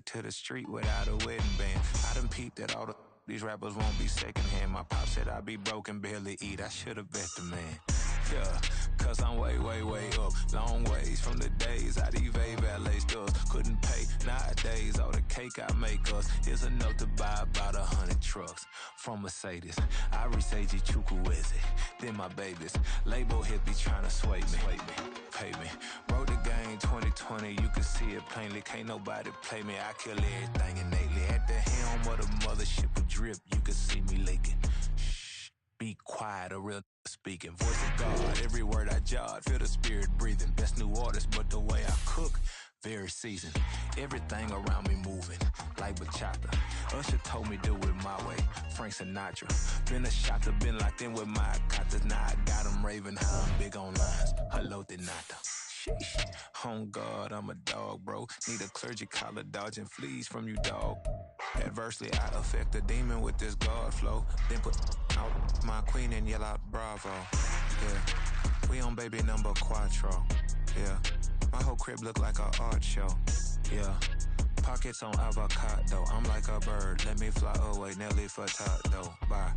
married to the street without a wedding band. I done peeped that all these rappers won't be secondhand. My pop said I'd be broke and barely eat. I should've bet the man. Yeah, cause I'm way, way, way up. Long ways from the days I'd evade valet stores. Couldn't pay nowadays. All the cake I make us is enough to buy about 100 trucks from Mercedes. I research Chukwueze, then my babies. Label hit be trying to sway me, pay me. Wrote the game 2020, you can see it plainly. Can't nobody play me, I kill everything innately. At the helm of the mothership with drip, you can see me leaking. Shh, be quiet, a real speaking. Voice of God, every word I jot, feel the spirit breathing. Best new artist, but the way I cook, very seasoned. Everything around me moving, like bachata. Usher told me do it my way, Frank Sinatra. Been a shotter, been locked in with my katas. Now I got them raving how I'm big on lines. Hello, Denata. Sheesh. On God, I'm a dog, bro. Need a clergy collar, dodging fleas from you, dog. Adversely, I affect a demon with this God flow. Then put out my queen and yell out bravo. Yeah, we on baby number quattro. Yeah, my whole crib look like a art show. Yeah, pockets on avocado. I'm like a bird, let me fly away. Nelly Furtado, bye.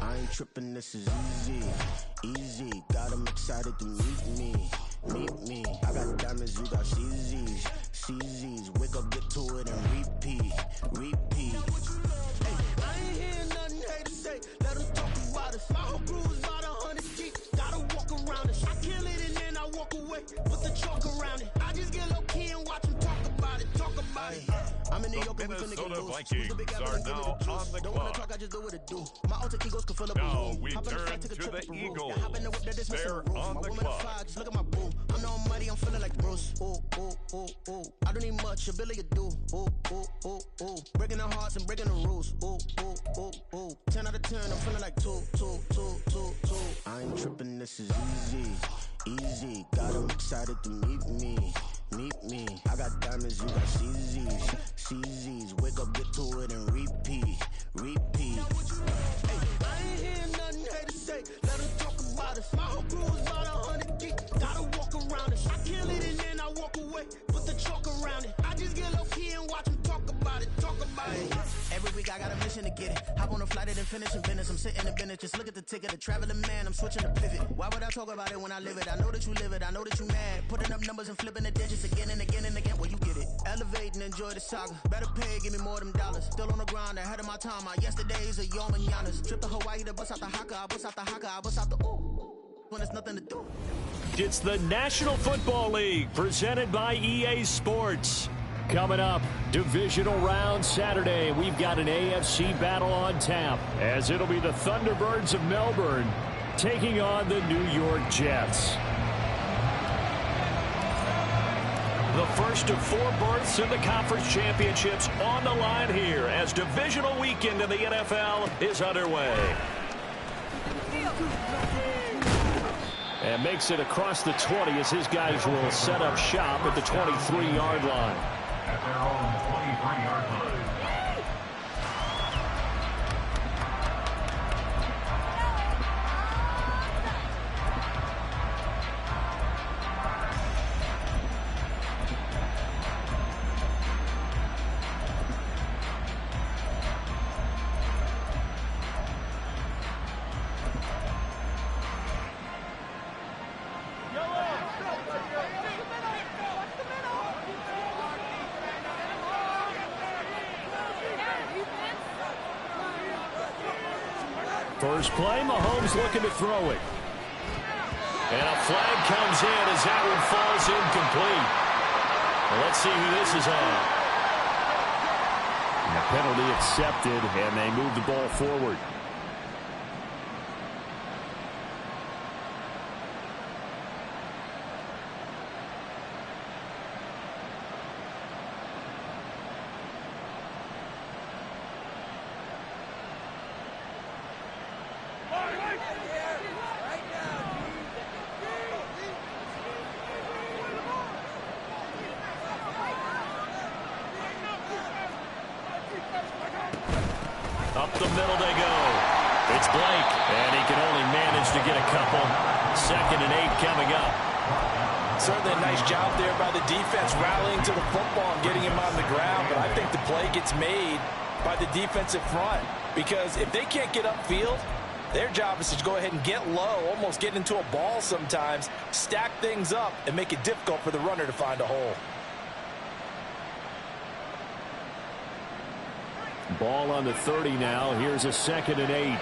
I ain't tripping, this is easy, easy. Got them excited to meet me. I got diamonds, you got CZs. Wake up, get to it, and repeat. Hey, I ain't hearing nothing hate to say. Let them talk about us. My whole crew is about 100 deep. Gotta walk around us. I kill it and then I walk away. Put the chalk around it. I just get low key and watch them talk about it. I'm in New York and we finna get loose. Vikings are now on the Don't wanna talk, I just do what it do. My alter egos can fill up a Now room. we Hop in the turn flight, take a to trip the up a room. Eagles. Hop in the whip that is missing They're a roof. on My the woman clock. a fire, just look at my boo. I'm no mighty, I'm feeling like Bruce. Ooh. I don't need much, ability to do. Ooh. Breaking the hearts and breaking the rules. Ooh. 10 out of 10, I'm feeling like two. I ain't tripping, this is easy. Got them excited to meet me. I got diamonds, you got CZs. Wake up, get to it, and repeat. Hey, I ain't hearing nothing hate to say. Let them talk about us. My whole crew is about 100 deep. Gotta walk around us. I kill it and then I walk away. Put the chalk around it. I just get low key and watch them talk about it. Every week I got a mission to get it. Hop on a flight and then finish in business. I'm sitting in business, just look at the ticket. A traveling man, I'm switching the pivot. Why would I talk about it when I live it? I know that you live it, I know that you mad. Putting up numbers and flipping the digits again and again. Well, you get it. Elevate and enjoy the saga. Better pay, give me more them dollars. Still on the grind, ahead of my time. My yesterdays are your mananas. Trip to Hawaii to bust out the haka. I bust out the ooh. When there's nothing to do. It's the National Football League presented by EA Sports. Coming up, divisional round Saturday, we've got an AFC battle on tap, as it'll be the Thunderbirds of Melbourne taking on the New York Jets. The first of 4 berths in the conference championships on the line here as divisional weekend in the NFL is underway. And makes it across the 20 as his guys will set up shop at the 23-yard line. At their own 23-yard line. First play, Mahomes looking to throw it. And a flag comes in as that one falls incomplete. Well, let's see who this is on. And the penalty accepted, and they move the ball forward. Up the middle they go. It's Blake, and he can only manage to get a couple. 2nd and 8 coming up. Certainly a nice job there by the defense, rallying to the football and getting him on the ground. But I think the play gets made by the defensive front, because if they can't get upfield, their job is to go ahead and get low, almost get into a ball sometimes, stack things up, and make it difficult for the runner to find a hole. Ball on the 30 now. Here's a 2nd and 8.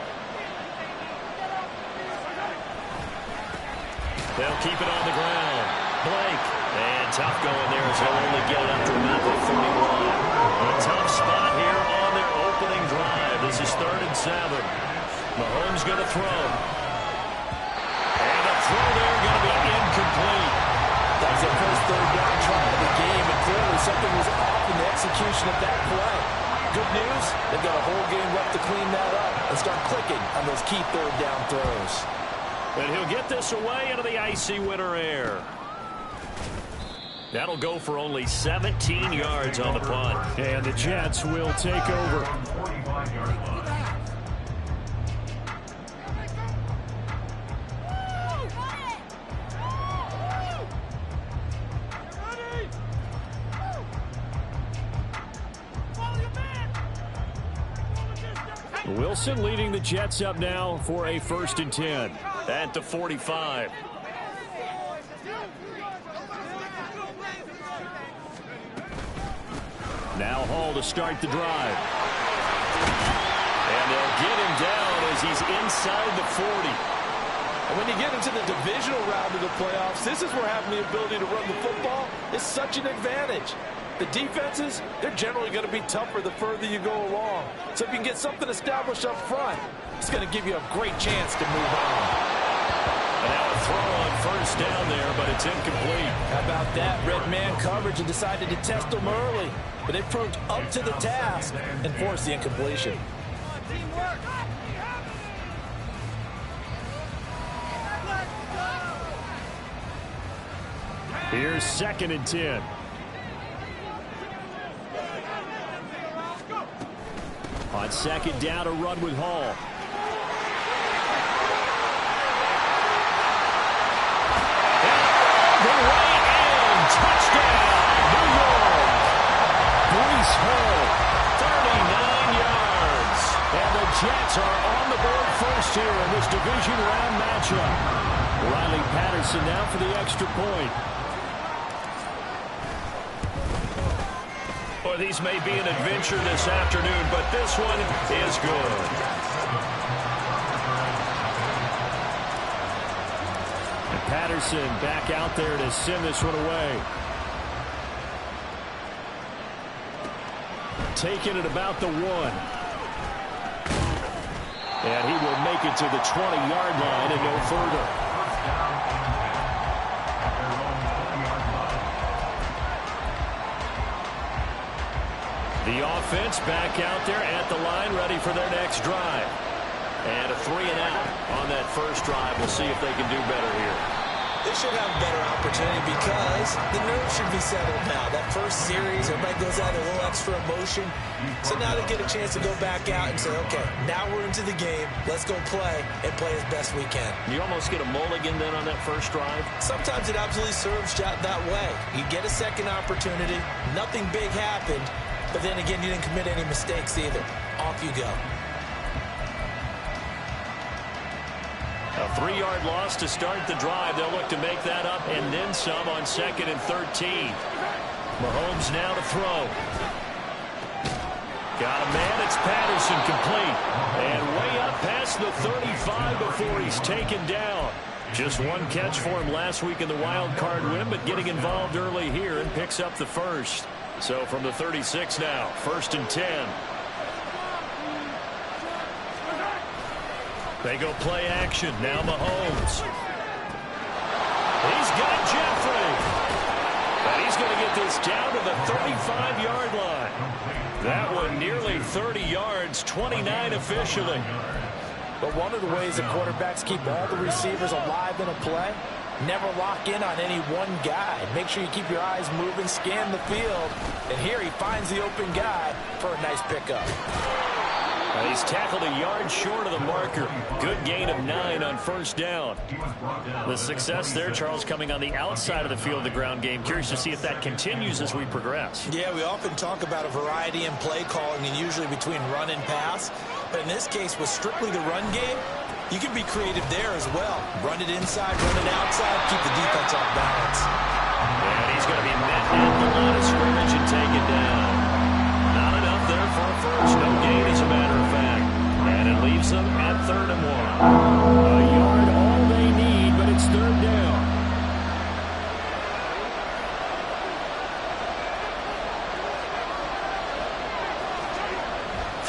They'll keep it on the ground. Blake. And tough going there as he'll only get it up to about the 31. A tough spot here on their opening drive. This is 3rd and 7. Mahomes going to throw. And the throw there going to be incomplete. That's their first 3rd down try of the game, and clearly something was off in the execution of that play. Good news, they've got a whole game left to clean that up and start clicking on those key 3rd down throws. And he'll get this away into the icy winter air. That'll go for only 17 yards on the punt. And the Jets will take over. 45-yard line. Wilson leading the Jets up now for a 1st and 10 at the 45. Now Hall to start the drive. And they'll get him down as he's inside the 40. And when you get into the divisional round of the playoffs, this is where having the ability to run the football is such an advantage. The defenses, they're generally going to be tougher the further you go along. So if you can get something established up front, it's going to give you a great chance to move on. And now a throw on 1st down there, but it's incomplete. How about that? Red man coverage and decided to test them early. But they proved up to the task and forced the incompletion. Here's 2nd and 10. On 2nd down, a run with Hall. The way in, touchdown, New York. Breece Hall, 39 yards. And the Jets are on the board first here in this division round matchup. Riley Patterson now for the extra point. Or these may be an adventure this afternoon, but this one is good. And Patterson back out there to send this one away. Taking it about the 1. And he will make it to the 20-yard line and no further. The offense back out there at the line, ready for their next drive. And a 3-and-out on that first drive. We'll see if they can do better here. They should have a better opportunity because the nerves should be settled now. That first series, everybody goes out a little extra emotion. So now they get a chance to go back out and say, okay, now we're into the game. Let's go play and play as best we can. You almost get a mulligan then on that first drive? Sometimes it absolutely serves that way. You get a second opportunity. Nothing big happened. But then again, you didn't commit any mistakes either. Off you go. A 3-yard loss to start the drive. They'll look to make that up and then some on 2nd and 13. Mahomes now to throw. Got a man. It's Patterson complete. And way up past the 35 before he's taken down. Just one catch for him last week in the wild card win, but getting involved early here and picks up the first. So from the 36 now, 1st and 10. They go play action. Now Mahomes. He's got Jeffrey. And he's going to get this down to the 35-yard line. That one nearly 30 yards, 29 officially. But one of the ways that quarterbacks keep all the receivers alive in a play, never lock in on any one guy. Make sure you keep your eyes moving, scan the field. And here he finds the open guy for a nice pickup. He's tackled a yard short of the marker. Good gain of 9 on first down. The success there, Charles, coming on the outside of the field of the ground game. Curious to see if that continues as we progress. Yeah, we often talk about a variety in play calling and usually between run and pass. But in this case, with strictly the run game, you can be creative there as well. Run it inside, run it outside, keep the defense off balance. And he's going to be met at the line of scrimmage and taken down. Not enough there for a first. No gain, as a matter of fact. And it leaves them at 3rd and 1. A yard, all they need, but it's 3rd down.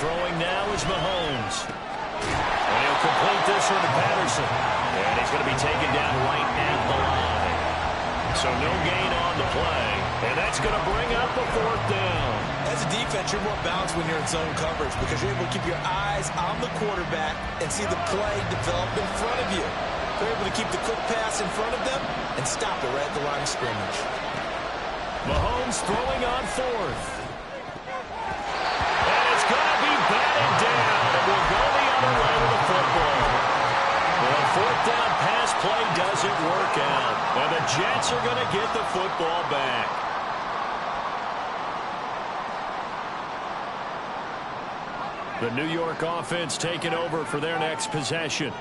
Throwing now is Mahomes. And he'll complete this one to Patterson. And he's going to be taken down right at the line. So no gain on the play. And that's going to bring up a 4th down. As a defense, you're more balanced when you're in zone coverage because you're able to keep your eyes on the quarterback and see the play develop in front of you. They're able to keep the quick pass in front of them and stop it right at the line of scrimmage. Mahomes throwing on 4th. And it's going to be batted down. It will go the other way with the football. Well, 4th down pass play doesn't work out. And the Jets are going to get the football back. The New York offense taking over for their next possession.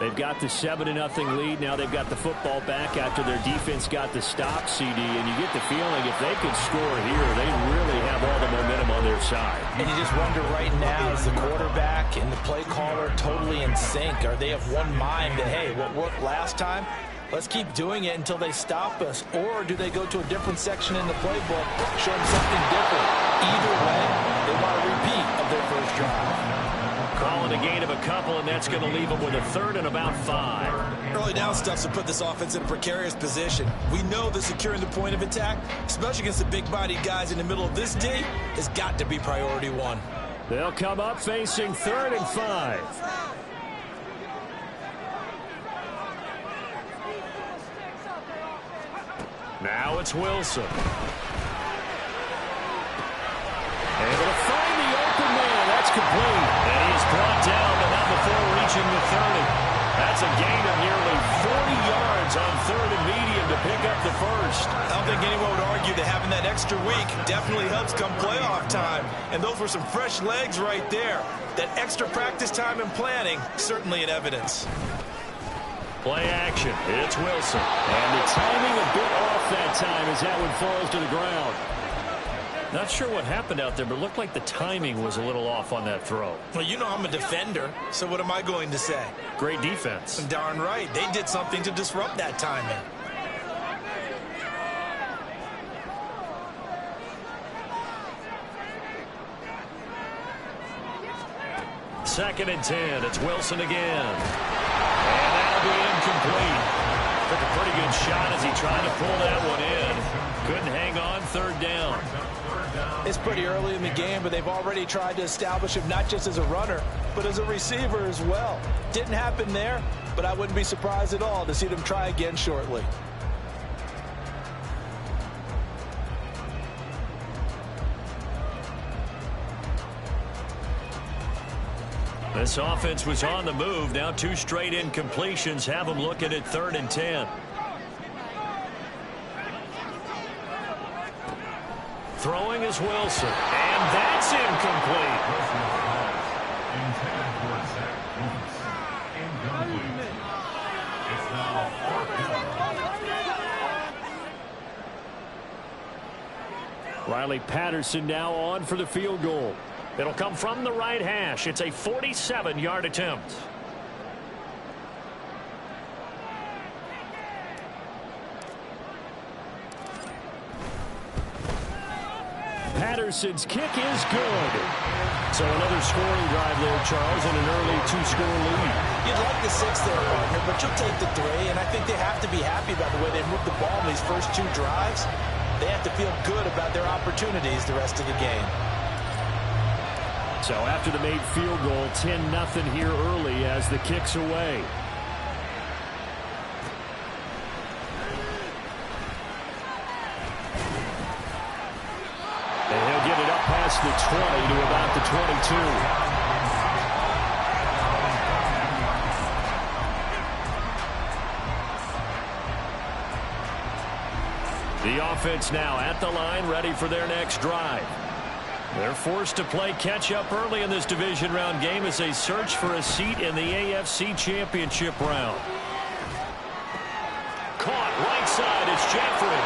They've got the 7-0 lead. Now they've got the football back after their defense got the stop, CD. And you get the feeling if they could score here, they really have all the momentum on their side. And you just wonder right now, is the quarterback and the play caller totally in sync? Are they of one mind that, hey, what worked last time, let's keep doing it until they stop us? Or do they go to a different section in the playbook, show them something different? Either way, they want a repeat of their first drive. Calling a gain of a couple, and that's going to leave them with a 3rd and about 5. Early down stuff to put this offense in a precarious position. We know that securing the point of attack, especially against the big-bodied guys in the middle of this D, has got to be priority 1. They'll come up facing 3rd and 5. Now it's Wilson. Able to find the open man. That's complete. And he is brought down, but not before reaching the 30. That's a gain of nearly 40 yards on 3rd and medium to pick up the first. I don't think anyone would argue that having that extra week definitely helps come playoff time. And those were some fresh legs right there. That extra practice time and planning, certainly in evidence. Play action. It's Wilson. And the timing a bit off that time as that one falls to the ground. Not sure what happened out there, but it looked like the timing was a little off on that throw. Well, you know I'm a defender, so what am I going to say? Great defense. Darn right. They did something to disrupt that timing. Second and 10. It's Wilson again. And that'll be incomplete. Took a pretty good shot as he tried to pull that one in. Couldn't hang on. 3rd down. It's pretty early in the game, but they've already tried to establish him not just as a runner, but as a receiver as well. Didn't happen there, but I wouldn't be surprised at all to see them try again shortly. This offense was on the move. Now 2 straight incompletions have them looking at 3rd and 10. Throwing is Wilson, and that's incomplete. Intended for a sack. Incomplete. It's now 4th down. Riley Patterson now on for the field goal. It'll come from the right hash. It's a 47-yard attempt. Patterson's kick is good. So another scoring drive there, Charles, and an early 2-score lead. You'd like the 6 there, partner, but you'll take the 3, and I think they have to be happy about the way they moved the ball in these first 2 drives. They have to feel good about their opportunities the rest of the game. So after the made field goal, 10-0 here early as the kick's away. And he'll get it up past the 20 to about the 22. The offense now at the line, ready for their next drive. They're forced to play catch-up early in this division round game as they search for a seat in the AFC Championship round. Caught right side, it's Jeffrey.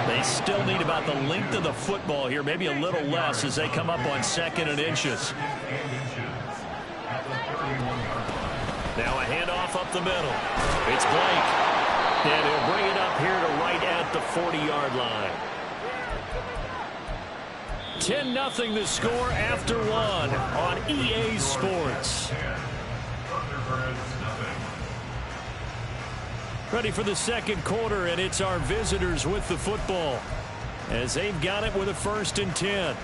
They still need about the length of the football here, maybe a little less as they come up on 2nd and inches. Now a handoff up the middle. It's Blake. And he'll bring it up here to right at the 40-yard line. 10-0 the score after 1 on EA Sports. Ready for the second quarter, and it's our visitors with the football as they've got it with a 1st and 10.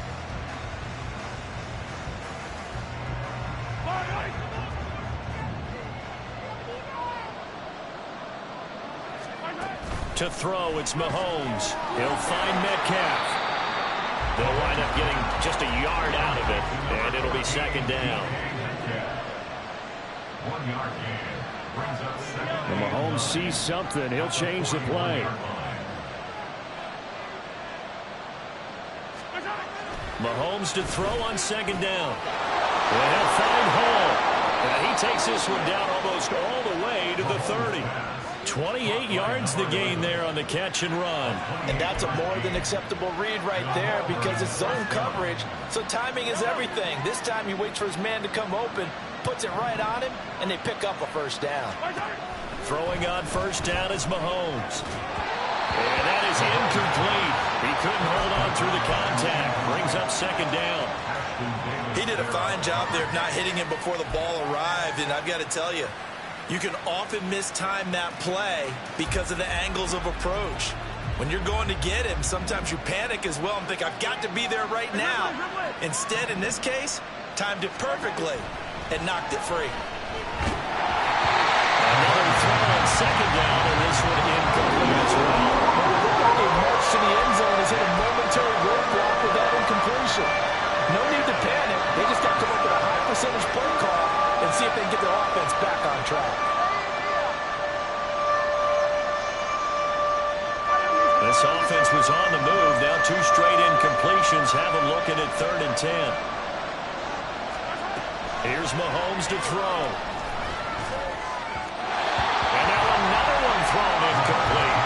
To throw, it's Mahomes. He'll find Metcalf. They'll wind up getting just a yard out of it, and it'll be 2nd down. 1 yard gain. When Mahomes sees something, he'll change the play. Mahomes to throw on 2nd down. And he'll find Hall. And he takes this one down almost all the way to the 30. 28 yards the gain there on the catch and run. And that's a more than acceptable read right there because it's zone coverage, so timing is everything. This time he waits for his man to come open, puts it right on him, and they pick up a 1st down. Throwing on 1st down is Mahomes. And that is incomplete. He couldn't hold on through the contact. Brings up 2nd down. He did a fine job there of not hitting him before the ball arrived, and I've got to tell you, you can often mistime that play because of the angles of approach. When you're going to get him, sometimes you panic as well and think, I've got to be there right now. Instead, in this case, timed it perfectly and knocked it free. Another throw on 2nd down, and this one incomplete as well. Well, it looked like a march to the end zone has hit a momentary roadblock with that incompletion. No need to panic. They just got to come up with a high percentage play call and see if they can get their offense back on track. This offense was on the move. Now 2 straight incompletions have them looking at 3rd and 10. Here's Mahomes to throw. And now another one thrown incomplete.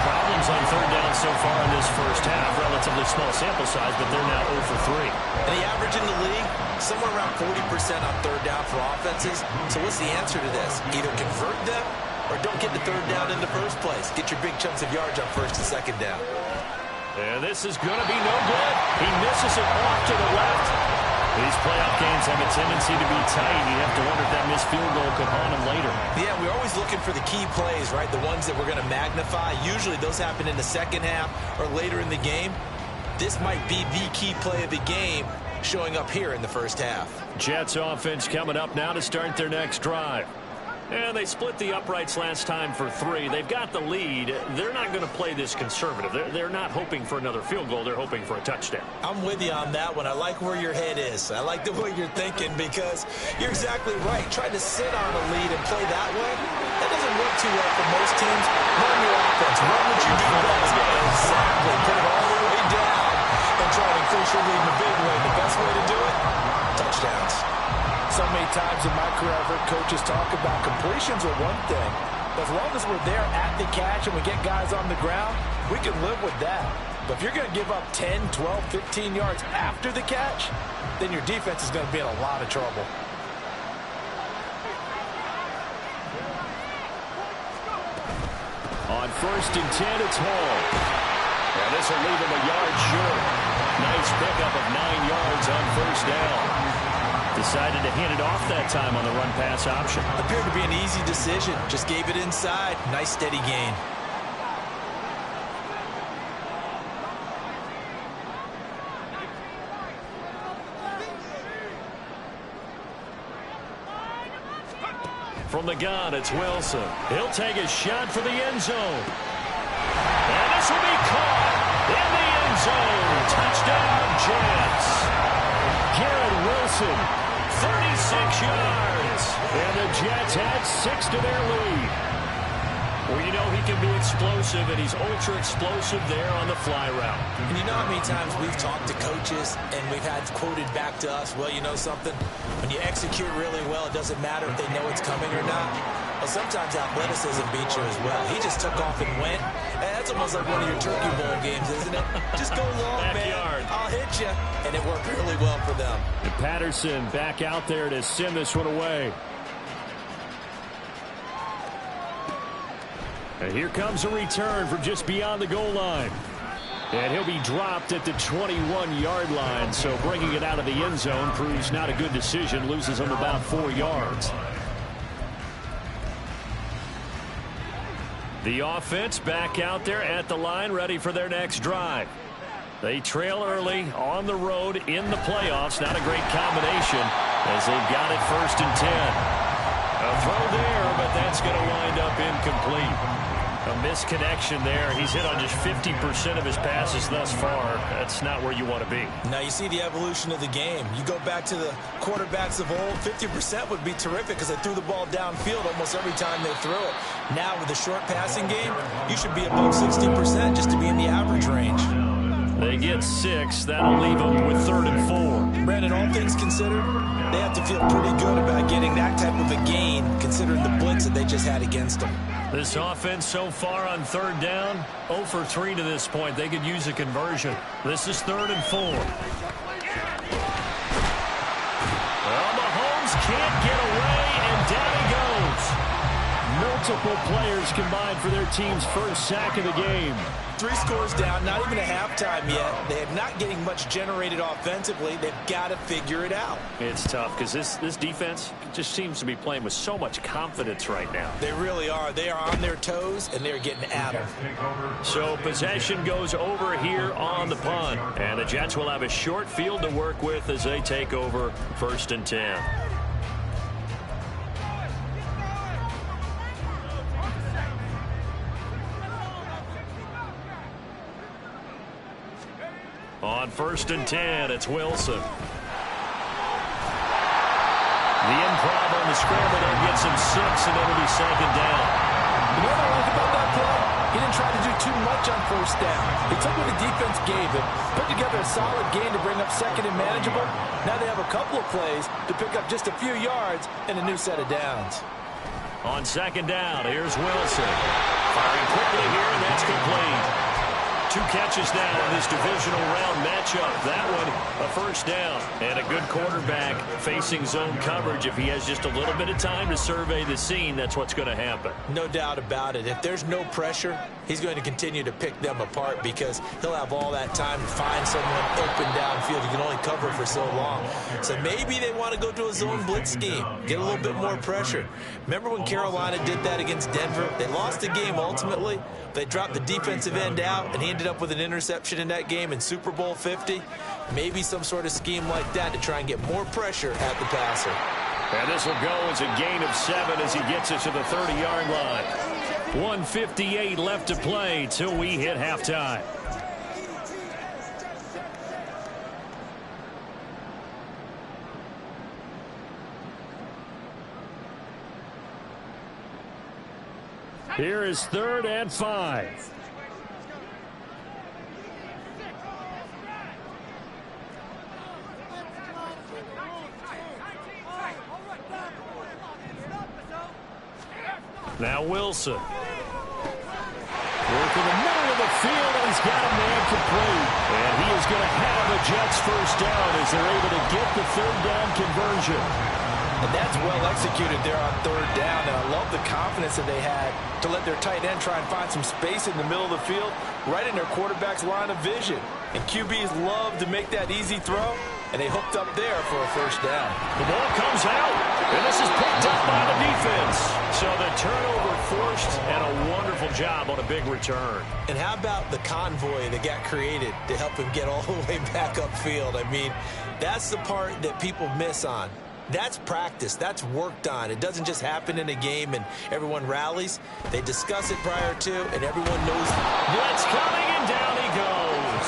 Problems on 3rd down so far in this first half. Relatively small sample size, but they're now 0 for 3. And the average in the league, somewhere around 40% on 3rd down for offenses. So what's the answer to this? Either convert them or don't get the 3rd down in the first place. Get your big chunks of yards on 1st and 2nd down. And this is going to be no good. He misses it off to the left. These playoff games have a tendency to be tight. You have to wonder if that missed field goal could haunt him later. Yeah, we're always looking for the key plays, right? The ones that we're going to magnify. Usually those happen in the 2nd half or later in the game. This might be the key play of the game showing up here in the first half. Jets offense coming up now to start their next drive. And they split the uprights last time for 3. They've got the lead. They're not going to play this conservative. They're not hoping for another field goal. They're hoping for a touchdown. I'm with you on that one. I like where your head is. I like the way you're thinking because you're exactly right. Trying to sit on a lead and play that way, that doesn't work too well for most teams. Run your offense. Run what you do best. Exactly. Put it all the way down and try to increase your lead in a big way. The best way to do it, touchdowns. So many times in my career I've heard coaches talk about completions are one thing. But as long as we're there at the catch and we get guys on the ground, we can live with that. But if you're going to give up 10, 12, 15 yards after the catch, then your defense is going to be in a lot of trouble. On 1st and 10, it's Hall. Now this will leave him a yard short. Nice pickup of 9 yards on 1st down. Decided to hand it off that time on the run-pass option. Appeared to be an easy decision. Just gave it inside. Nice steady gain. From the gun, it's Wilson. He'll take a shot for the end zone. And this will be caught in the end zone. Touchdown, Jets. Garrett Wilson. 36 yards. And the Jets add 6 to their lead. Well, you know he can be explosive, and he's ultra explosive there on the fly route. And you know how many times we've talked to coaches and we've had quoted back to us, well, you know something? When you execute really well, it doesn't matter if they know it's coming or not. Well, sometimes athleticism beats you as well. He just took off and went. And that's almost like one of your Turkey Bowl games, isn't it? Just go long, Backyard. man. I'll hit you. And it worked really well for them. And Patterson back out there to send this one away. And here comes a return from just beyond the goal line. And he'll be dropped at the 21-yard line. So bringing it out of the end zone proves not a good decision. Loses him about 4 yards. The offense back out there at the line, ready for their next drive. They trail early on the road in the playoffs. Not a great combination as they've got it 1st and 10. A throw there, but that's going to wind up incomplete. A misconnection there. He's hit on just 50% of his passes thus far. That's not where you want to be. Now you see the evolution of the game. You go back to the quarterbacks of old, 50% would be terrific because they threw the ball downfield almost every time they threw it. Now with the short passing game, you should be above 60% just to be in the average range. They get 6. That'll leave them with 3rd and 4. Brandon, all things considered, they have to feel pretty good about getting that type of a gain considering the blitz that they just had against them. This offense so far on 3rd down, 0 for 3 to this point. They could use a conversion. This is 3rd and 4. Well, Mahomes can't get away, and down he goes. Multiple players combined for their team's first sack of the game. 3 scores down, not even a halftime yet. They are not getting much generated offensively. They've got to figure it out. It's tough because this defense just seems to be playing with so much confidence right now. They really are. They are on their toes, and they're getting at them. So possession goes over here on the punt. And the Jets will have a short field to work with as they take over 1st and 10. On 1st and 10, it's Wilson. The improv on the scramble then gets him 6, and it'll be 2nd down. You know what I like about that play? He didn't try to do too much on 1st down. He took what the defense gave him, put together a solid gain to bring up 2nd and manageable. Now they have a couple of plays to pick up just a few yards and a new set of downs. On 2nd down, here's Wilson. Firing quickly here, and that's complete. 2 catches now in this divisional round matchup. That one, a 1st down. And a good quarterback facing zone coverage. If he has just a little bit of time to survey the scene, that's what's going to happen. No doubt about it. If there's no pressure, he's going to continue to pick them apart because he'll have all that time to find someone open downfield. You can only cover for so long. So maybe they want to go to a zone blitz scheme, get a little bit more pressure. Remember when Carolina did that against Denver? They lost the game ultimately. They dropped the defensive end out, and he ended up with an interception in that game in Super Bowl 50. Maybe some sort of scheme like that to try and get more pressure at the passer. And this will go as a gain of 7 as he gets it to the 30-yard line. 1:58 left to play till we hit halftime. Here is 3rd and 5. Now Wilson. Working the middle of the field, and he's got a man complete. And he is going to have a Jets 1st down as they're able to get the 3rd down conversion. And that's well executed there on 3rd down. And I love the confidence that they had to let their tight end try and find some space in the middle of the field, right in their quarterback's line of vision. And QBs love to make that easy throw, and they hooked up there for a 1st down. The ball comes out, and this is picked up by the defense. So the turnover forced, and a wonderful job on a big return. And how about the convoy that got created to help him get all the way back upfield? I mean, that's the part that people miss on. That's practice. That's worked on. It doesn't just happen in a game and everyone rallies. They discuss it prior to, and everyone knows. Blitz coming, and down he goes.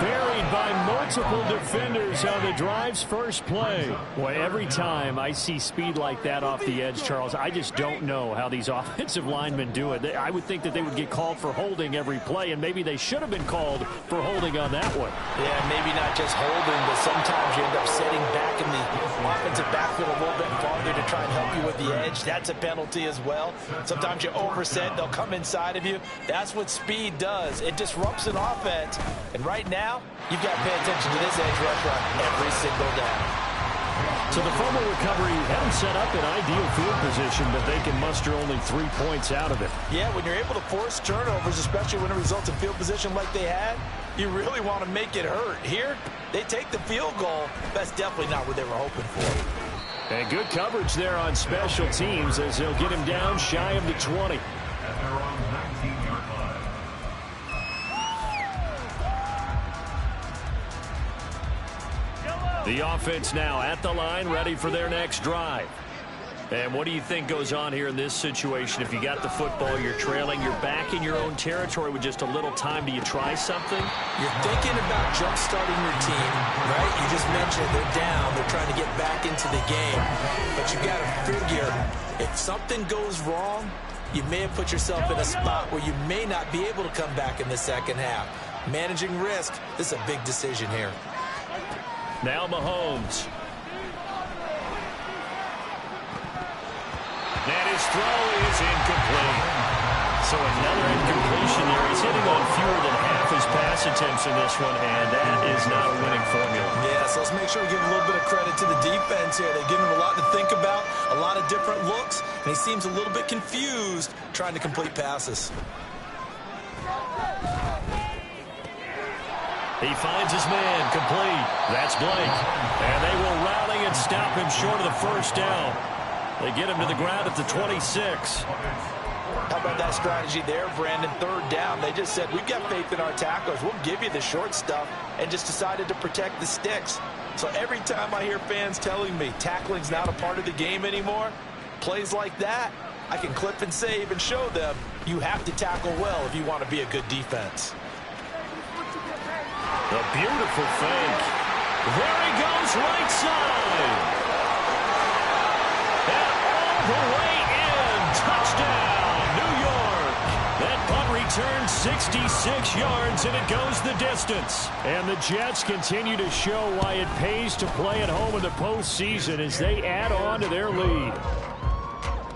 Buried by by multiple defenders on the drive's first play. Well, every time I see speed like that off the edge, Charles, I just don't know how these offensive linemen do it. I would think that they would get called for holding every play, and maybe they should have been called for holding on that one. Yeah, maybe not just holding, but sometimes you end up setting back in the offensive backfield a little bit farther to try and help you with the edge. That's a penalty as well. Sometimes you overset, they'll come inside of you. That's what speed does. It disrupts an offense. And right now, you've got to pay attention to this edge rush on every single down. So the fumble recovery had them set up in ideal field position, but they can muster only 3 points out of it. Yeah, when you're able to force turnovers, especially when it results in field position like they had, you really want to make it hurt. Here, they take the field goal. That's definitely not what they were hoping for. And good coverage there on special teams as they'll get him down shy of the 20. At their own 19-yard line. The offense now at the line, ready for their next drive. And what do you think goes on here in this situation? If you got the football, you're trailing, you're back in your own territory with just a little time. Do you try something? You're thinking about jump-starting your team, right? You just mentioned they're down. They're trying to get back into the game. But you got to figure, if something goes wrong, you may have put yourself in a spot where you may not be able to come back in the second half. Managing risk, this is a big decision here. Now Mahomes. And his throw is incomplete. So another incompletion there. He's hitting on fewer than half his pass attempts in this one, and that is not a winning formula. Yeah, so let's make sure we give a little bit of credit to the defense here. They've given him a lot to think about, a lot of different looks, and he seems a little bit confused trying to complete passes. He finds his man complete. That's Blake. And they will rally and stop him short of the first down. They get him to the ground at the 26. How about that strategy there, Brandon? Third down. They just said, we've got faith in our tacklers. We'll give you the short stuff, and just decided to protect the sticks. So every time I hear fans telling me tackling's not a part of the game anymore, plays like that, I can clip and save and show them you have to tackle well if you want to be a good defense. A beautiful fake. There he goes, right side. And all the way in. Touchdown, New York. That punt returns 66 yards, and it goes the distance. And the Jets continue to show why it pays to play at home in the postseason as they add on to their lead.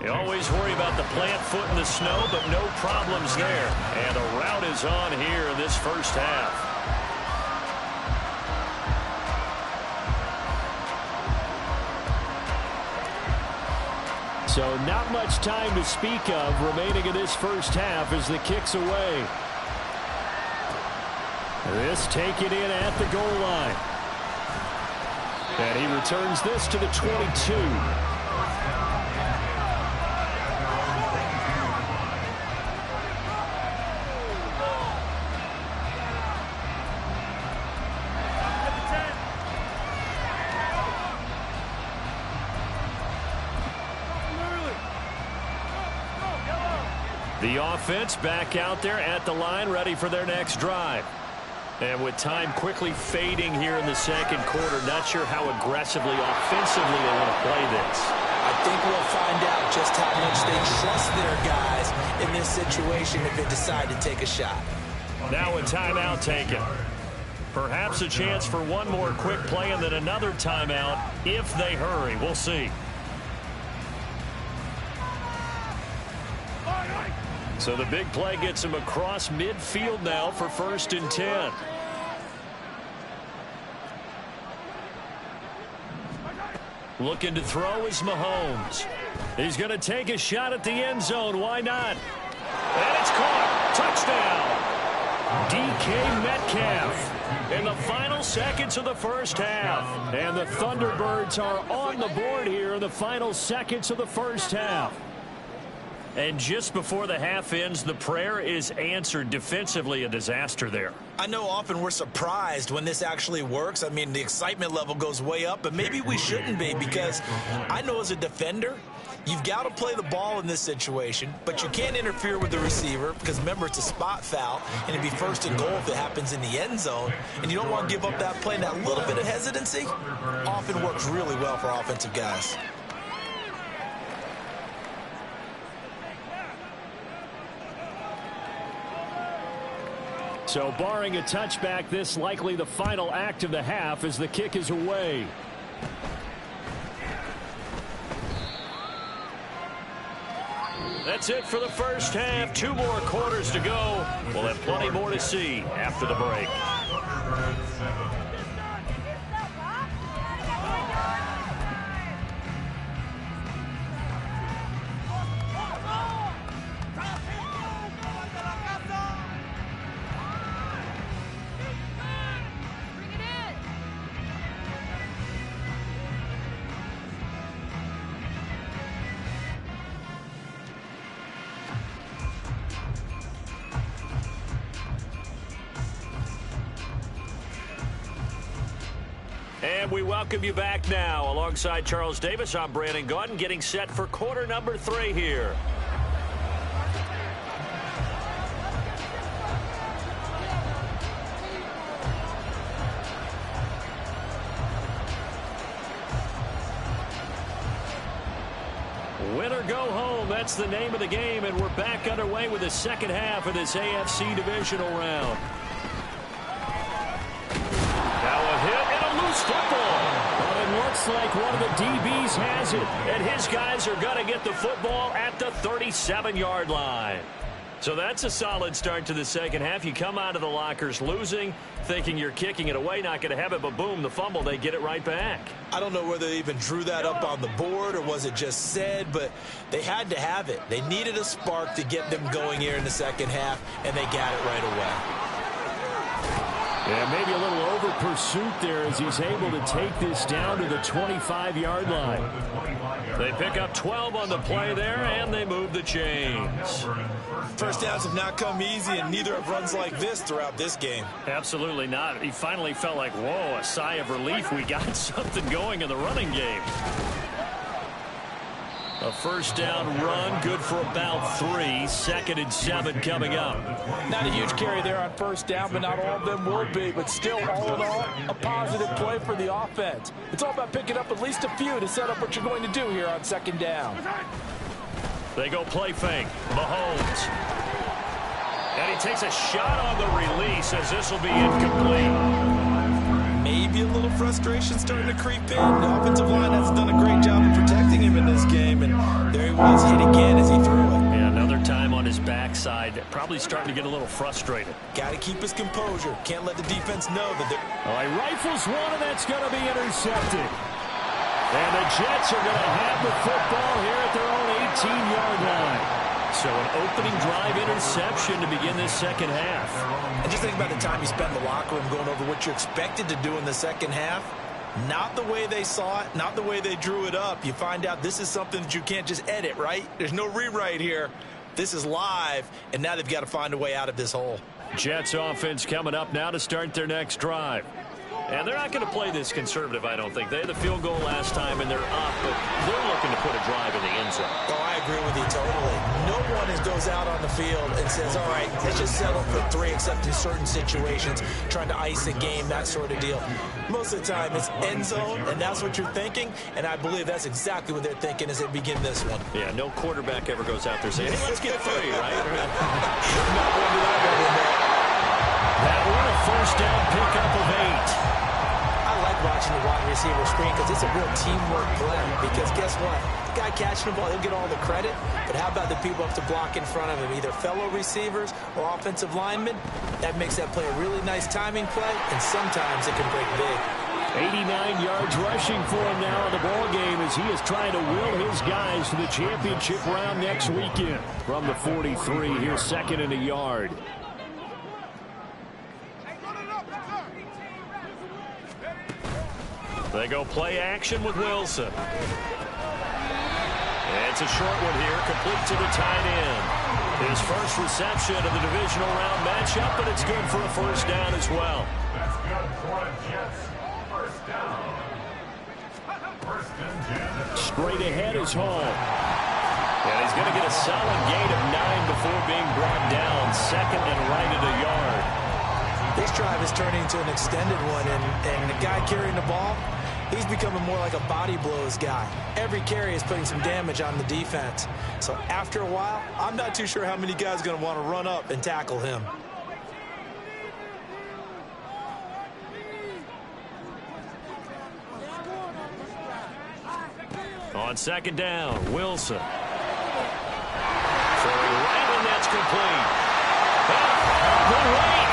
You always worry about the plant foot in the snow, but no problems there. And the route is on here in this first half. So not much time to speak of remaining in this first half as the kick's away. This taken in at the goal line. And he returns this to the 22. The offense back out there at the line, ready for their next drive. And with time quickly fading here in the second quarter, not sure how aggressively, offensively they want to play this. I think we'll find out just how much they trust their guys in this situation if they decide to take a shot. Now a timeout taken. Perhaps a chance for one more quick play and then another timeout if they hurry. We'll see. So the big play gets him across midfield now for 1st and 10. Looking to throw is Mahomes. He's going to take a shot at the end zone. Why not? And it's caught. Touchdown. DK Metcalf in the final seconds of the first half. And the Thunderbirds are on the board here in the final seconds of the first half. And just before the half ends, the prayer is answered. Defensively, a disaster there. I know often we're surprised when this actually works. I mean, the excitement level goes way up, but maybe we shouldn't be, because I know as a defender, You've got to play the ball in this situation, but you can't interfere with the receiver because, remember, it's a spot foul, and it'd be first and goal if it happens in the end zone, and you don't want to give up that play. And that little bit of hesitancy often works really well for offensive guys. So barring a touchback, this likely the final act of the half as the kick is away. That's it for the first half. 2 more quarters to go. We'll have plenty more to see after the break. And we welcome you back now. Alongside Charles Davis, I'm Brandon Gaudin, getting set for quarter number 3 here. Win or go home, that's the name of the game, and we're back underway with the second half of this AFC divisional round. Football. But it looks like one of the DBs has it, and his guys are going to get the football at the 37-yard line. So that's a solid start to the second half. You come out of the lockers losing, thinking you're kicking it away, not going to have it, but boom, the fumble, they get it right back. I don't know whether they even drew that up on the board or was it just said, but they had to have it. They needed a spark to get them going here in the second half, and they got it right away. Yeah, maybe a little over pursuit there as he's able to take this down to the 25-yard line. They pick up 12 on the play there, and they move the chains. First downs have not come easy, and neither have runs like this throughout this game. Absolutely not. He finally felt like, whoa, a sigh of relief. We got something going in the running game. A first down run, good for about 3. 2nd and 7 coming up. Not a huge carry there on first down, but not all of them will be. But still, all in all, a positive play for the offense. It's all about picking up at least a few to set up what you're going to do here on second down. They go play fake. Mahomes. And he takes a shot on the release as this will be incomplete. Maybe a little frustration starting to creep in. The offensive line has done a great job of protecting him in this game, and there he was, hit again as he threw it. Yeah, another time on his backside, probably starting to get a little frustrated. Got to keep his composure. Can't let the defense know that they're... All right, rifles one, and that's going to be intercepted. And the Jets are going to have the football here at their own 18-yard line. So an opening drive interception to begin this second half. And just think about the time you spend in the locker room going over what you're expected to do in the second half. Not the way they saw it, not the way they drew it up. You find out this is something that you can't just edit, right? There's no rewrite here. This is live, and now they've got to find a way out of this hole. Jets offense coming up now to start their next drive. And they're not going to play this conservative, I don't think. They had the field goal last time, and they're up, but they're looking to put a drive in the end zone. Oh, I agree with you totally. No one goes out on the field and says, all right, let's just settle for 3, except in certain situations, trying to ice a game, that sort of deal. Most of the time, it's end zone, and that's what you're thinking, and I believe that's exactly what they're thinking as they begin this one. Yeah, no quarterback ever goes out there saying, hey, let's get 3, right? Not one that I've ever met. That one, a first down pickup of 8. Watching the wide receiver screen because it's a real teamwork play. Because guess what? The guy catching the ball, he'll get all the credit. But how about the people up to block in front of him, either fellow receivers or offensive linemen? That makes that play a really nice timing play, and sometimes it can break big. 89 yards rushing for him now in the ball game as he is trying to will his guys to the championship round next weekend. From the 43, here's 2nd and a yard. They go play action with Wilson. It's a short one here, complete to the tight end. His first reception of the divisional round matchup, but it's good for a first down as well. That's good for the Jets. First down. First and 10. straight ahead is Hall. And he's going to get a solid gain of 9 before being brought down. Second and right at a yard. This drive is turning into an extended one, and the guy carrying the ball, he's becoming more like a body blows guy. Every carry is putting some damage on the defense. So after a while, I'm not too sure how many guys are going to want to run up and tackle him. On second down, Wilson. Throwing right, and that's complete. All the way in.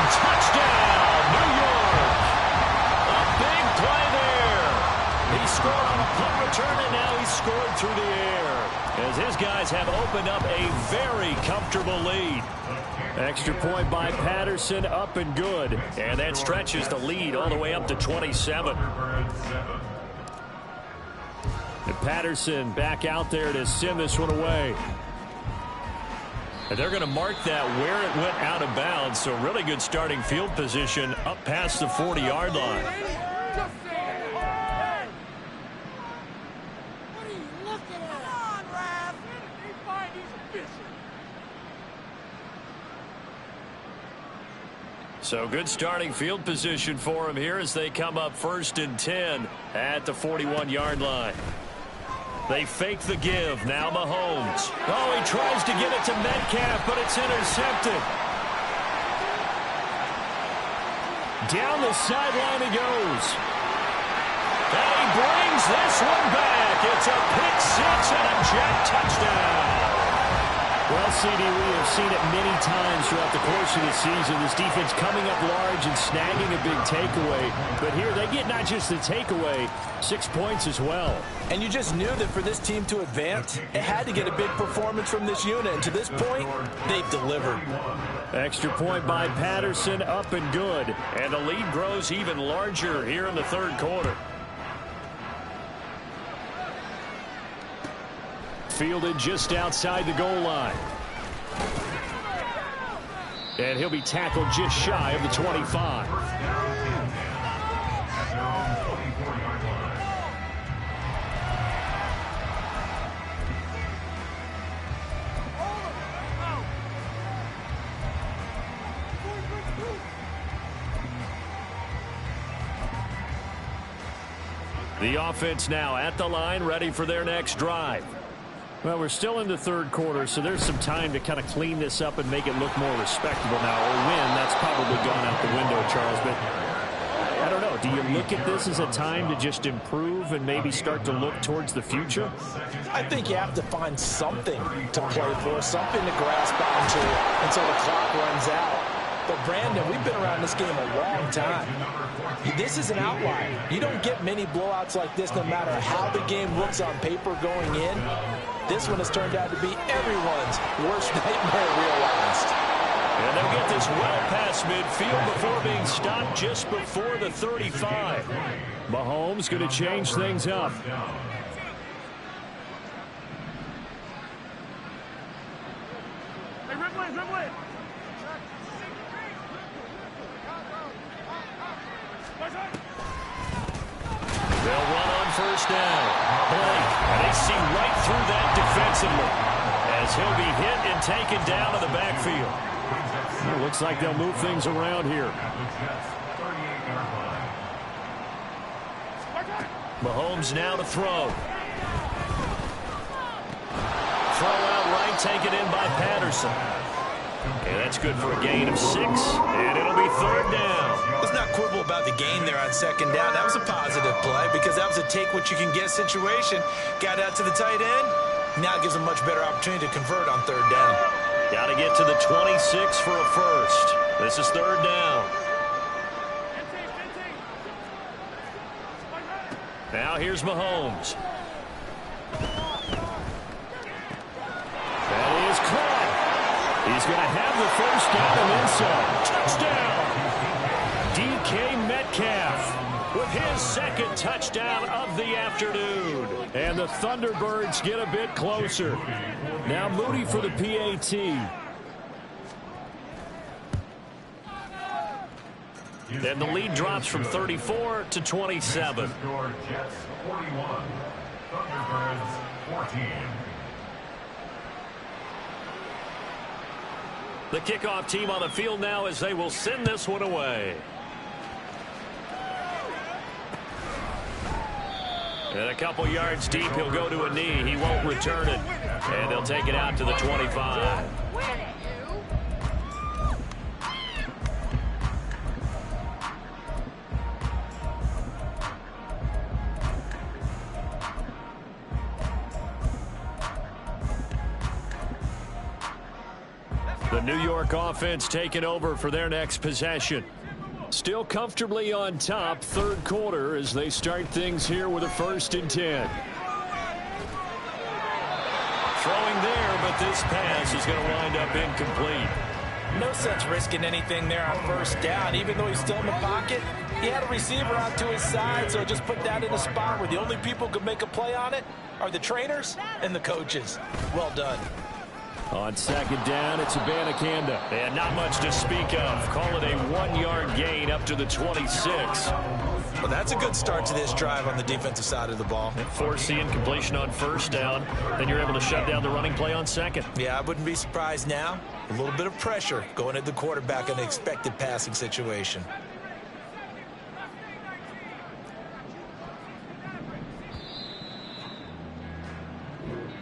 Touchdown, New York. A big play there. He scored on a punt return, and now he's scored through the air. As his guys have opened up a very comfortable lead. Extra point by Patterson, up and good. And that stretches the lead all the way up to 27. And Patterson back out there to send this one away. And they're going to mark that where it went out of bounds. So really good starting field position up past the 40-yard line. So good starting field position for him here as they come up 1st and 10 at the 41-yard line. They fake the give. Now Mahomes. Oh, he tries to get it to Metcalf, but it's intercepted. Down the sideline he goes. And he brings this one back. It's a pick six and a jet touchdown. Well, CD, we have seen it many times throughout the course of the season. This defense coming up large and snagging a big takeaway. But here they get not just the takeaway, 6 points as well. And you just knew that for this team to advance, it had to get a big performance from this unit. And to this point, they've delivered. Extra point by Patterson, up and good. And the lead grows even larger here in the third quarter. Fielded just outside the goal line. And he'll be tackled just shy of the 25. The offense now at the line, ready for their next drive. Well, we're still in the third quarter, so there's some time to kind of clean this up and make it look more respectable now. Or win, that's probably gone out the window, Charles. But I don't know. Do you look at this as a time to just improve and maybe start to look towards the future? I think you have to find something to play for, something to grasp onto until the clock runs out. But, Brandon, we've been around this game a long time. This is an outlier. You don't get many blowouts like this no matter how the game looks on paper going in. This one has turned out to be everyone's worst nightmare realized. And they'll get this well past midfield before being stopped just before the 35. Mahomes going to change things up. They'll run on first down. Blake, and they see right through that defensively as he'll be hit and taken down in the backfield. Well, looks like they'll move things around here. Mahomes now to throw. Throw out right, taken in by Patterson. And that's good for a gain of 6, and it'll be third down. Let's not quibble about the gain there on second down. That was a positive play because that was a take-what-you-can-get situation. Got out to the tight end. Now gives them much better opportunity to convert on third down. Got to get to the 26 for a first. This is third down. Now here's Mahomes. That is caught. He's going to have the first down and then some. Touchdown! DK Metcalf with his second touchdown of the afternoon. And the Thunderbirds get a bit closer. Now Moody for the PAT. And the lead drops from 34 to 27. Thunderbirds 14. The kickoff team on the field now as they will send this one away. And a couple yards deep, he'll go to a knee. He won't return it. And they'll take it out to the 25. The New York offense taking over for their next possession. Still comfortably on top, third quarter, as they start things here with a 1st and 10. Throwing there, but this pass is going to wind up incomplete. No sense risking anything there on 1st down. Even though he's still in the pocket, he had a receiver out to his side, so just put that in a spot where the only people who can make a play on it are the trainers and the coaches. Well done. On 2nd down, it's Abanikanda. And not much to speak of. Call it a 1-yard gain up to the 26. Well, that's a good start to this drive on the defensive side of the ball. Force the incompletion on 1st down. Then you're able to shut down the running play on 2nd. Yeah, I wouldn't be surprised now. A little bit of pressure going at the quarterback in an expected passing situation.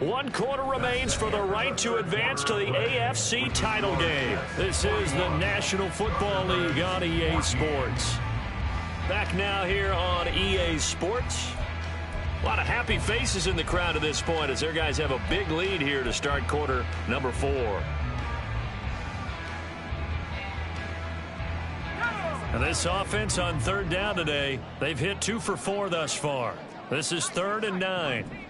One quarter remains for the right to advance to the AFC title game. This is the National Football League on EA Sports. Back now here on EA Sports. A lot of happy faces in the crowd at this point as their guys have a big lead here to start quarter number 4. And this offense on 3rd down today, they've hit 2 for 4 thus far. This is 3rd and 9.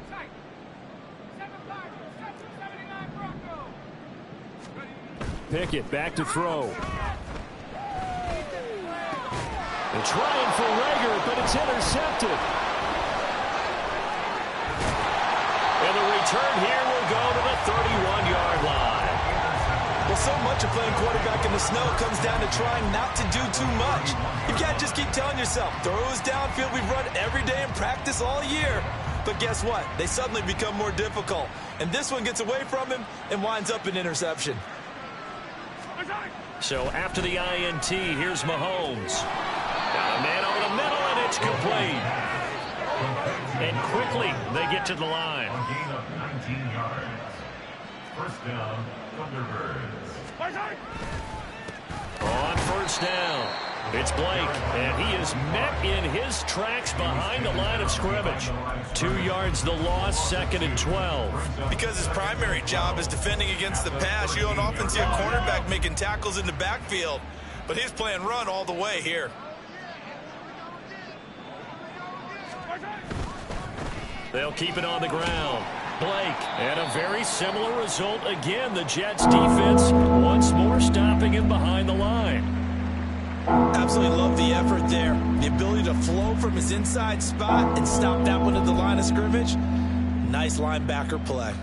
Pickett back to throw. They're trying for Rager, but it's intercepted. And the return here will go to the 31-yard line. Well, so much of playing quarterback in the snow comes down to trying not to do too much. You can't just keep telling yourself, throws downfield we've run every day in practice all year. But guess what? They suddenly become more difficult. And this one gets away from him and winds up an interception. So after the INT, here's Mahomes. Got a man over the middle, and it's complete. And quickly, they get to the line. A gain of 19 yards. 1st down, Thunderbirds. On 1st down, it's Blake, and he is met in his tracks behind the line of scrimmage. 2 yards the loss, 2nd and 12. Because his primary job is defending against the pass, you don't often see a cornerback making tackles in the backfield. But he's playing run all the way here. They'll keep it on the ground. Blake, and a very similar result again. The Jets defense once more stopping him behind the line. Absolutely love the effort there. The ability to flow from his inside spot and stop that one at the line of scrimmage. Nice linebacker play.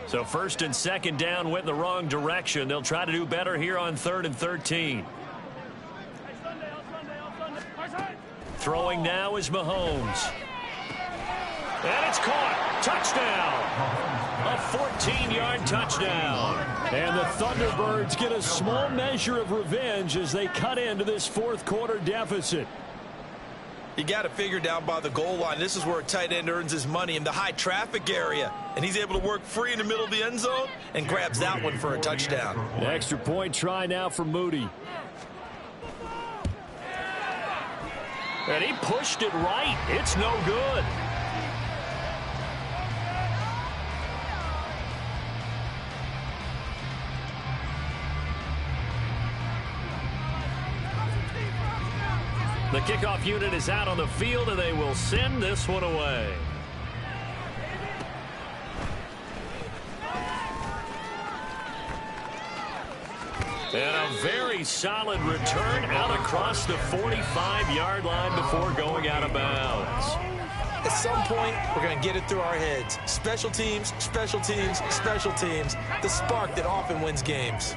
So 1st and 2nd down went in the wrong direction. They'll try to do better here on 3rd and 13. Throwing now is Mahomes. And it's caught. Touchdown. A 14-yard touchdown. And the Thunderbirds get a small measure of revenge as they cut into this 4th quarter deficit. You got to figure down by the goal line. This is where a tight end earns his money, in the high traffic area. And he's able to work free in the middle of the end zone and grabs that one for a touchdown. An extra point try now for Moody. And he pushed it right. It's no good. The kickoff unit is out on the field, and they will send this one away. And a very solid return out across the 45-yard line before going out of bounds. At some point, we're going to get it through our heads. Special teams, special teams, special teams. The spark that often wins games.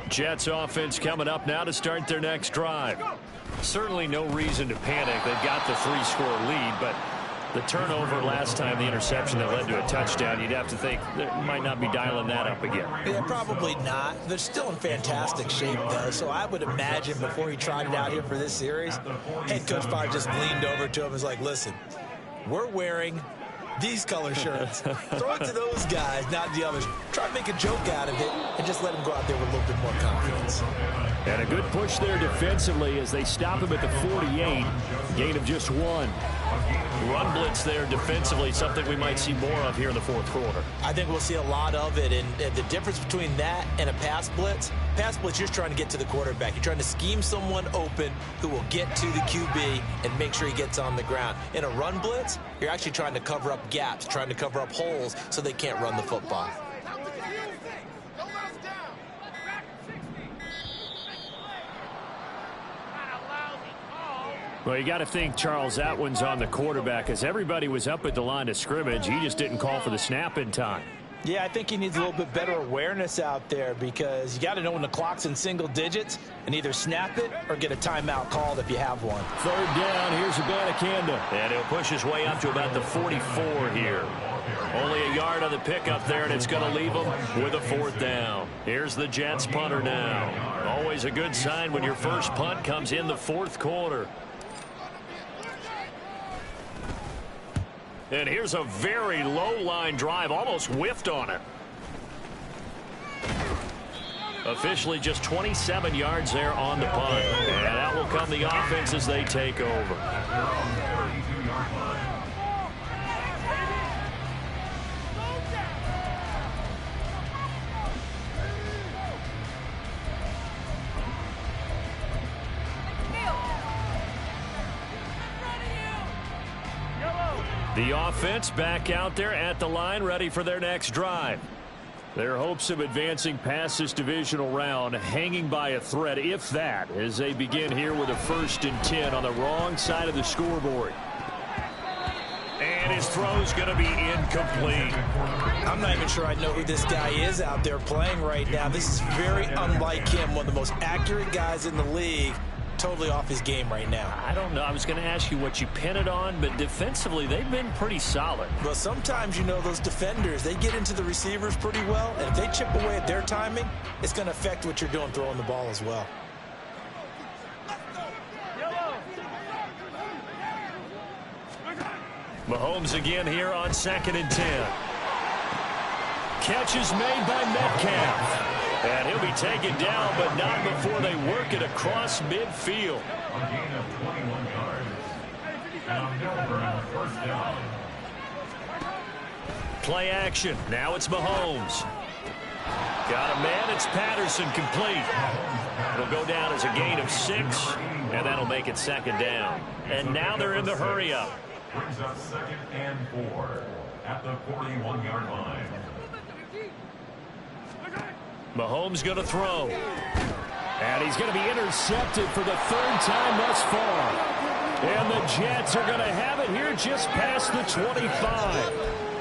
Jets offense coming up now to start their next drive. Certainly no reason to panic. They've got the 3-score lead, but The turnover last time, the interception that led to a touchdown, you'd have to think they might not be dialing that up again. Yeah, probably not. They're still in fantastic shape, though, so I would imagine before he tried it out here for this series, head coach probably just leaned over to him and was like, listen, we're wearing these color shirts. Throw it to those guys, not the others. Try to make a joke out of it and just let them go out there with a little bit more confidence. And a good push there defensively as they stop him at the 48. Gain of just 1. Run blitz there defensively, something we might see more of here in the fourth quarter. I think we'll see a lot of it, and the difference between that and a pass blitz, you're just trying to get to the quarterback. You're trying to scheme someone open who will get to the QB and make sure he gets on the ground. In a run blitz, you're actually trying to cover up gaps, trying to cover up holes so they can't run the football. Well, you got to think, Charles, that one's on the quarterback as everybody was up at the line of scrimmage. He just didn't call for the snap in time. Yeah, I think he needs a little bit better awareness out there because you got to know when the clock's in single digits and either snap it or get a timeout called if you have one. Third down, here's Abanikanda. And he'll push his way up to about the 44 here. Only a yard on the pickup there, and it's going to leave him with a fourth down. Here's the Jets punter now. Always a good sign when your first punt comes in the fourth quarter. And here's a very low-line drive, almost whiffed on it. Officially just 27 yards there on the punt. And out will come the offense as they take over. The offense back out there at the line, ready for their next drive. Their hopes of advancing past this divisional round hanging by a thread, if that, as they begin here with a 1st and 10 on the wrong side of the scoreboard. And his throw's going to be incomplete. I'm not even sure I know who this guy is out there playing right now. This is very unlike him, one of the most accurate guys in the league. Totally off his game right now. I don't know. I was going to ask you what you pin it on, but defensively, they've been pretty solid. Well, sometimes, you know, those defenders, they get into the receivers pretty well, and if they chip away at their timing, it's going to affect what you're doing throwing the ball as well. Mahomes again here on 2nd and 10. Catch is made by Metcalf. And he'll be taken down, but not before they work it across midfield. A gain of 21 yards. And Melbourne, first down. Play action. Now it's Mahomes. Got a man. It's Patterson complete. It'll go down as a gain of 6, and that'll make it 2nd down. And now they're in the hurry up. Brings up 2nd and 4 at the 41-yard line. Mahomes going to throw. And he's going to be intercepted for the 3rd time thus far. And the Jets are going to have it here just past the 25.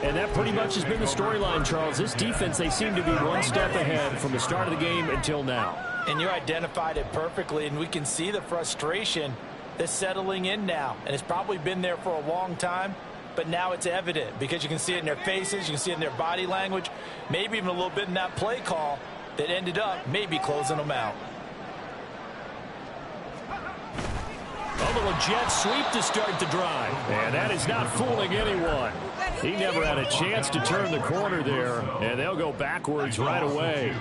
And that pretty much has been the storyline, Charles. This defense, they seem to be one step ahead from the start of the game until now. And you identified it perfectly, and we can see the frustration that's settling in now. And it's probably been there for a long time. But now it's evident because you can see it in their faces. You can see it in their body language. Maybe even a little bit in that play call that ended up maybe closing them out. A little jet sweep to start the drive. And that is not fooling anyone. He never had a chance to turn the corner there. And they'll go backwards right away.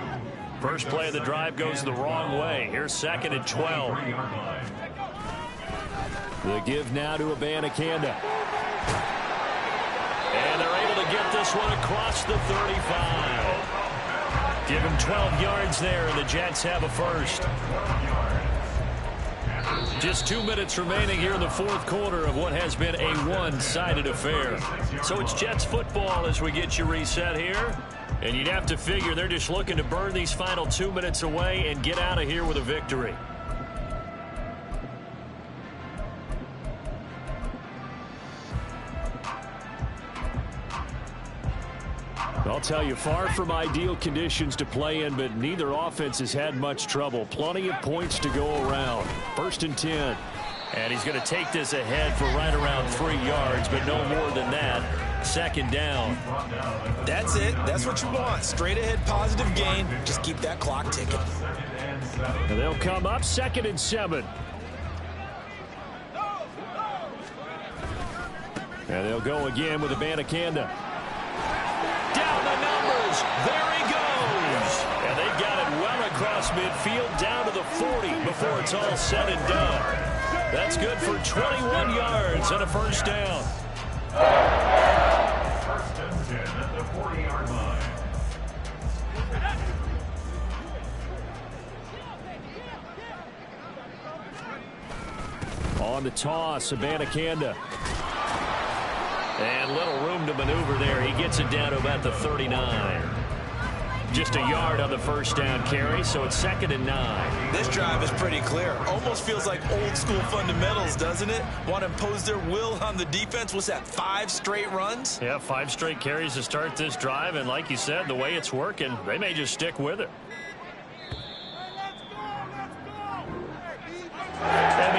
First play of the drive goes the wrong way. Here's 2nd and 12. The give now to Abanikanda. And they're able to get this one across the 35. Give him 12 yards there, and the Jets have a first. Just 2 minutes remaining here in the fourth quarter of what has been a one-sided affair. So it's Jets football as we get you reset here. And you'd have to figure they're just looking to burn these final 2 minutes away and get out of here with a victory. I'll tell you, far from ideal conditions to play in, but neither offense has had much trouble. Plenty of points to go around. 1st and 10. And he's going to take this ahead for right around 3 yards, but no more than that. Second down. That's it. That's what you want. Straight ahead positive gain. Just keep that clock ticking. And they'll come up 2nd and 7. And they'll go again with Abanikanda. Down the numbers. There he goes. And they got it well across midfield down to the 40 before it's all said and done. That's good for 21 yards and a first down. First and 10 at the 40-yard line. On the toss, Abanikanda. And little room to maneuver there. He gets it down to about the 39. Just a yard on the first down carry, so it's 2nd and 9. This drive is pretty clear. Almost feels like old school fundamentals, doesn't it? Want to impose their will on the defense. What's that, 5 straight runs? Yeah, 5 straight carries to start this drive, and like you said, the way it's working, they may just stick with it. And